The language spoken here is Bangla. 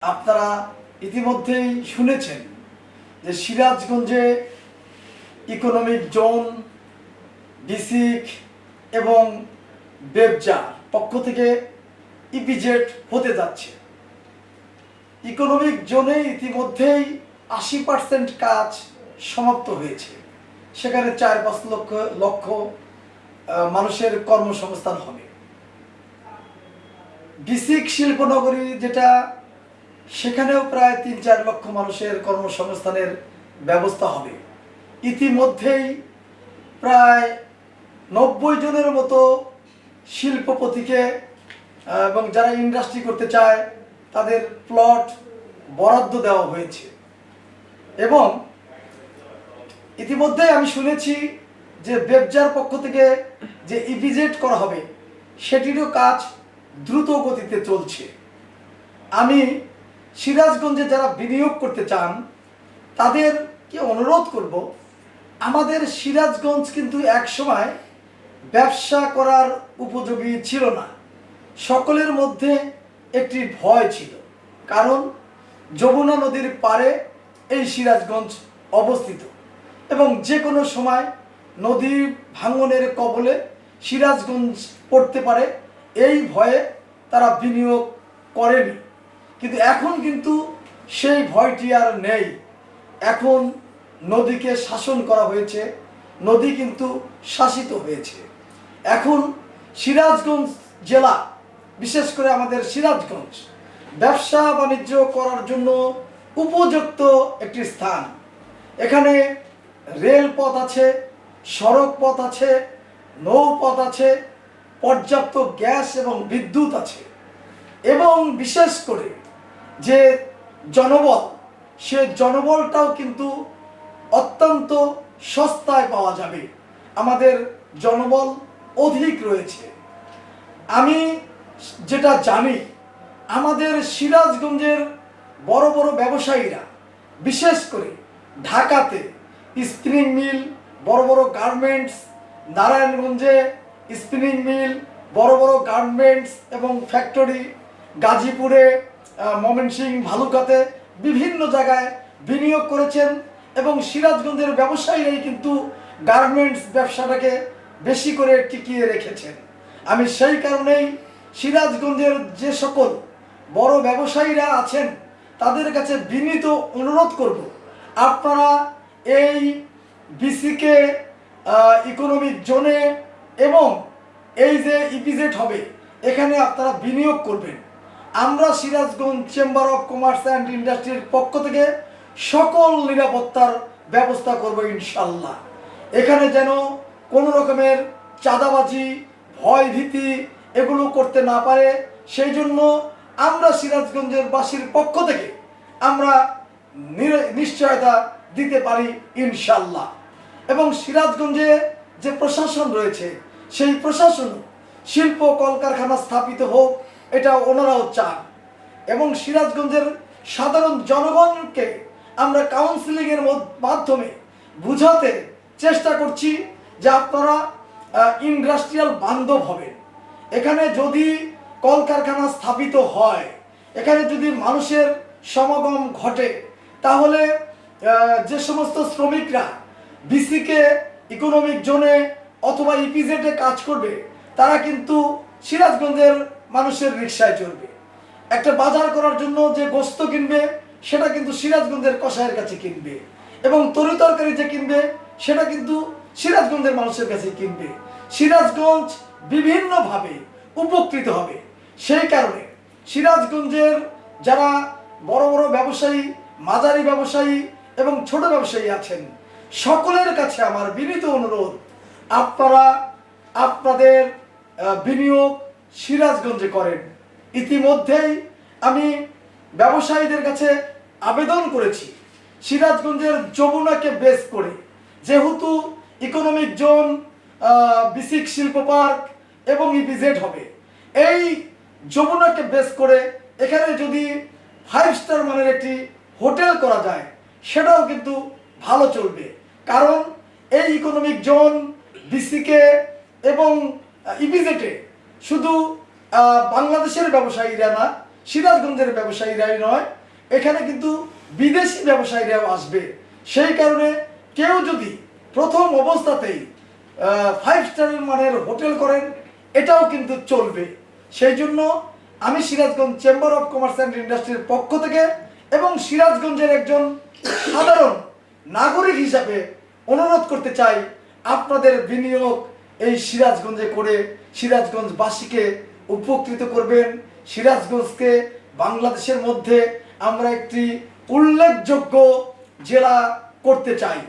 আপনারা ইতিমধ্যেই শুনেছেন যে সিরাজগঞ্জে ইকোনমিক জোন, বিসিক এবং বেবজার পক্ষ থেকে ইপিজেড হতে যাচ্ছে। ইকোনমিক জোনে ইতিমধ্যেই 80% কাজ সমাপ্ত হয়েছে। সেখানে 4-5 লক্ষ মানুষের কর্মসংস্থান হবে। বিসিক শিল্পনগরী যেটা, সেখানেও প্রায় 3-4 লক্ষ মানুষের কর্মসংস্থানের ব্যবস্থা হবে। ইতিমধ্যেই প্রায় 90 জনের মতো শিল্পপতিকে এবং যারা ইন্ডাস্ট্রি করতে চায় তাদের প্লট বরাদ্দ দেওয়া হয়েছে। এবং ইতিমধ্যেই আমি শুনেছি যে বেবজার পক্ষ থেকে যে ইপিজেড করা হবে সেটিরও কাজ দ্রুত গতিতে চলছে। আমি সিরাজগঞ্জে যারা বিনিয়োগ করতে চান তাদেরকে অনুরোধ করব, আমাদের সিরাজগঞ্জ কিন্তু একসময় ব্যবসা করার উপযোগী ছিল না। সকলের মধ্যে একটি ভয় ছিল, কারণ যমুনা নদীর পাড়ে এই সিরাজগঞ্জ অবস্থিত এবং যে কোনো সময় নদী ভাঙনের কবলে সিরাজগঞ্জ পড়তে পারে, এই ভয়ে তারা বিনিয়োগ করেনি। কিন্তু এখন কিন্তু সেই ভয়টি আর নেই। এখন নদীকে শাসন করা হয়েছে, নদী কিন্তু শাসিত হয়েছে। এখন সিরাজগঞ্জ জেলা, বিশেষ করে আমাদের সিরাজগঞ্জ ব্যবসা বাণিজ্য করার জন্য উপযুক্ত একটি স্থান। এখানে রেলপথ আছে, সড়ক পথ আছে, নৌপথ আছে, পর্যাপ্ত গ্যাস এবং বিদ্যুৎ আছে এবং বিশেষ করে যে জনবল, সে জনবলটাও কিন্তু অত্যন্ত সস্তায় পাওয়া যাবে। আমাদের জনবল অধিক রয়েছে। আমি যেটা জানি, আমাদের সিরাজগঞ্জের বড় বড় ব্যবসায়ীরা, বিশেষ করে ঢাকাতে স্পিনিং মিল, বড় বড় গার্মেন্টস, নারায়ণগঞ্জে স্পিনিং মিল, বড় বড় গার্মেন্টস এবং ফ্যাক্টরি, গাজীপুরে, ময়মনসিংহ, ভালুকাতে বিভিন্ন জায়গায় বিনিয়োগ করেছেন এবং সিরাজগঞ্জের ব্যবসায়ীরাই কিন্তু গার্মেন্টস ব্যবসাটাকে বেশি করে টিকিয়ে রেখেছেন। আমি সেই কারণেই সিরাজগঞ্জের যে সকল বড় ব্যবসায়ীরা আছেন তাদের কাছে বিনীত অনুরোধ করব, আপনারা এই বিসিকে ইকোনমিক জোনে এবং এই যে ইপিজেড হবে এখানে আপনারা বিনিয়োগ করবেন। আমরা Sirajganj chamber of commerce and ইন্ডাস্ট্রির পক্ষ থেকে সকল নিরাপত্তার ব্যবস্থা করব ইনশাল্লাহ। এখানে যেন কোনো রকমের চাঁদাবাজি, ভয়ভীতি এগুলো করতে না পারে, সেই জন্য আমরা সিরাজগঞ্জের বাসীর পক্ষ থেকে আমরা নিশ্চয়তা দিতে পারি ইনশাল্লাহ। এবং সিরাজগঞ্জে যে প্রশাসন রয়েছে সেই প্রশাসন শিল্প কলকারখানা স্থাপিত হোক, এটা ওনারাও চান। এবং সিরাজগঞ্জের সাধারণ জনগণকে আমরা কাউন্সিলিংয়ের মাধ্যমে বুঝাতে চেষ্টা করছি যে আপনারা ইন্ডাস্ট্রিয়াল বান্ধব হবেন। এখানে যদি কলকারখানা স্থাপিত হয়, এখানে যদি মানুষের সমাগম ঘটে, তাহলে যে সমস্ত শ্রমিকরা বিসিকে ইকোনমিক জোনে অথবা ইপিজেডে কাজ করবে তারা কিন্তু সিরাজগঞ্জের মানুষের রিকশায় চড়বে। একটা বাজার করার জন্য যে গোস্ত কিনবে সেটা কিন্তু সিরাজগঞ্জের কসাইয়ের কাছে কিনবে এবং তরিতরকারি যে কিনবে সেটা কিন্তু সিরাজগঞ্জের মানুষের কাছে কিনবে। সিরাজগঞ্জ বিভিন্নভাবে উপকৃত হবে। সেই কারণে সিরাজগঞ্জের যারা বড় বড় ব্যবসায়ী, মাঝারি ব্যবসায়ী এবং ছোট ব্যবসায়ী আছেন, সকলের কাছে আমার বিনীত অনুরোধ, আপনারা আপনাদের বিনিয়োগ সিরাজগঞ্জে করেন। ইতিমধ্যেই আমি ব্যবসায়ীদের কাছে আবেদন করেছি, সিরাজগঞ্জের যমুনাকে বেস করে, যেহেতু ইকোনমিক জোন, বিসিক শিল্প পার্ক এবং ইপিজেড হবে, এই যমুনাকে বেস করে এখানে যদি 5 স্টার মানের একটি হোটেল করা যায় সেটাও কিন্তু ভালো চলবে। কারণ এই ইকোনমিক জোন, বিসিকে এবং ইপিজেডে শুধু বাংলাদেশের ব্যবসায়ীরা না, সিরাজগঞ্জের ব্যবসায়ীরাই নয়, এখানে কিন্তু বিদেশি ব্যবসায়ীরাও আসবে। সেই কারণে কেউ যদি প্রথম অবস্থাতেই 5 স্টারের মানের হোটেল করেন, এটাও কিন্তু চলবে। সেই জন্য আমি Sirajganj chamber of commerce and ইন্ডাস্ট্রির পক্ষ থেকে এবং সিরাজগঞ্জের একজন সাধারণ নাগরিক হিসাবে অনুরোধ করতে চাই, আপনাদের বিনিয়োগ এই সিরাজগঞ্জে করে সিরাজগঞ্জবাসীকে উপকৃত করবেন। সিরাজগঞ্জকে বাংলাদেশের মধ্যে আমরা একটি উল্লেখযোগ্য জেলা করতে চাই।